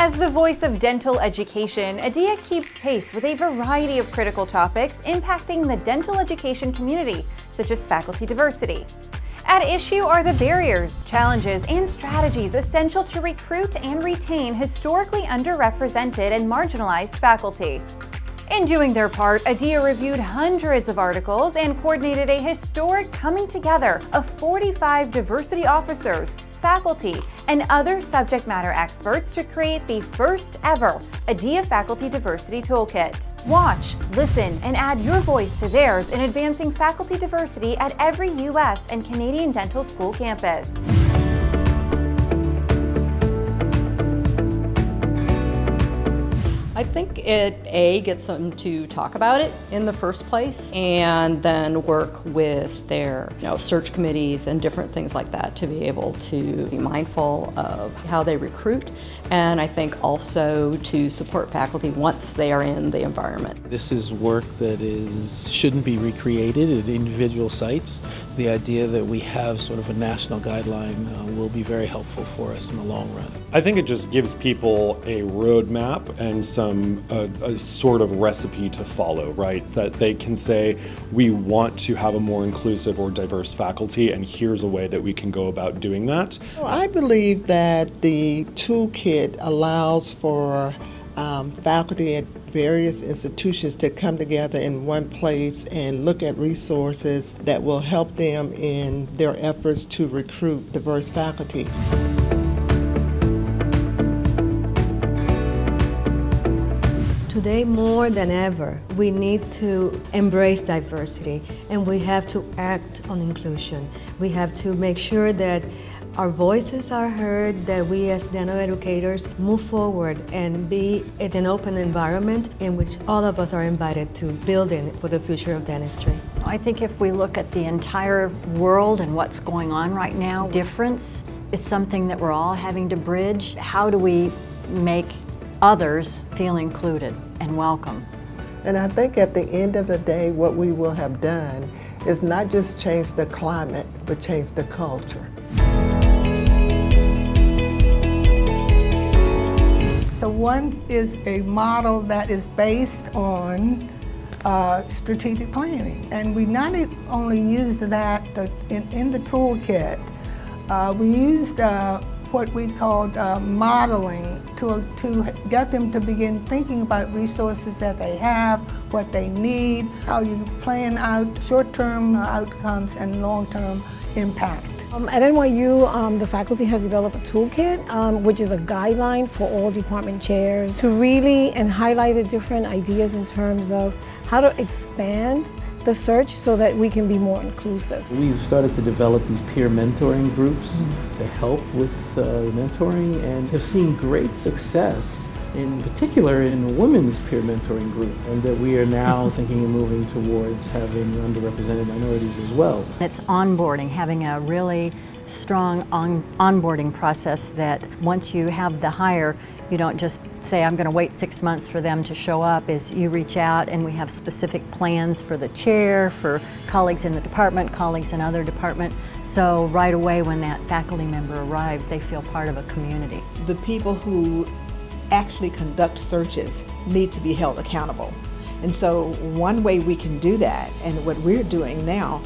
As the voice of dental education, ADEA keeps pace with a variety of critical topics impacting the dental education community, such as faculty diversity. At issue are the barriers, challenges, and strategies essential to recruit and retain historically underrepresented and marginalized faculty. In doing their part, ADEA reviewed hundreds of articles and coordinated a historic coming together of 45 diversity officers, faculty, and other subject matter experts to create the first ever ADEA Faculty Diversity Toolkit. Watch, listen, and add your voice to theirs in advancing faculty diversity at every U.S. and Canadian dental school campus. I think it gets them to talk about it in the first place and then work with their search committees and different things like that to be able to be mindful of how they recruit, and I think also to support faculty once they are in the environment. This is work that shouldn't be recreated at individual sites. The idea that we have sort of a national guideline will be very helpful for us in the long run. I think it just gives people a roadmap and a sort of recipe to follow, right? That they can say, we want to have a more inclusive or diverse faculty, and here's a way that we can go about doing that. Well, I believe that the toolkit allows for faculty at various institutions to come together in one place and look at resources that will help them in their efforts to recruit diverse faculty. Today, more than ever, we need to embrace diversity, and we have to act on inclusion. We have to make sure that our voices are heard, that we as dental educators move forward and be in an open environment in which all of us are invited to build in for the future of dentistry. I think if we look at the entire world and what's going on right now, difference is something that we're all having to bridge. How do we make others feel included and welcome? And I think at the end of the day, what we will have done is not just change the climate, but change the culture. So one is a model that is based on strategic planning. And we not only used that in the toolkit, we used what we called modeling to get them to begin thinking about resources that they have, what they need, how you plan out short-term outcomes and long-term impact. At NYU, the faculty has developed a toolkit, which is a guideline for all department chairs to really and highlight the different ideas in terms of how to expand the search so that we can be more inclusive. We've started to develop these peer mentoring groups to help with mentoring, and have seen great success, in particular in a women's peer mentoring group, and that we are now thinking of moving towards having underrepresented minorities as well. It's onboarding, having a really strong onboarding process that once you have the hire, you don't just say, I'm going to wait 6 months for them to show up. Is you reach out, and we have specific plans for the chair, for colleagues in the department, colleagues in other department. So right away when that faculty member arrives, they feel part of a community. The people who actually conduct searches need to be held accountable. And so one way we can do that, and what we're doing now,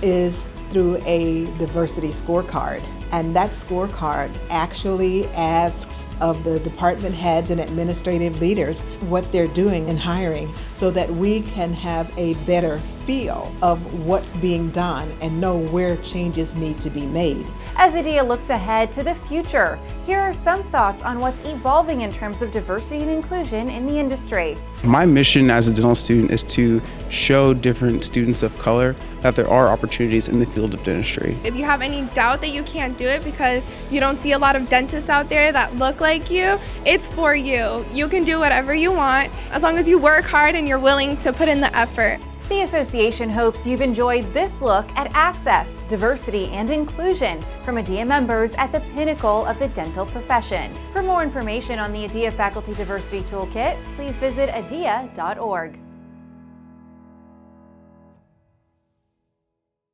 is through a diversity scorecard. And that scorecard actually asks of the department heads and administrative leaders what they're doing in hiring, so that we can have a better feel of what's being done and know where changes need to be made. As ADEA looks ahead to the future, here are some thoughts on what's evolving in terms of diversity and inclusion in the industry. My mission as a dental student is to show different students of color that there are opportunities in the field of dentistry. If you have any doubt that you can't do it because you don't see a lot of dentists out there that look like you, it's for you. You can do whatever you want as long as you work hard and you're willing to put in the effort. The association hopes you've enjoyed this look at access, diversity, and inclusion from ADEA members at the pinnacle of the dental profession. For more information on the ADEA Faculty Diversity Toolkit, please visit adea.org.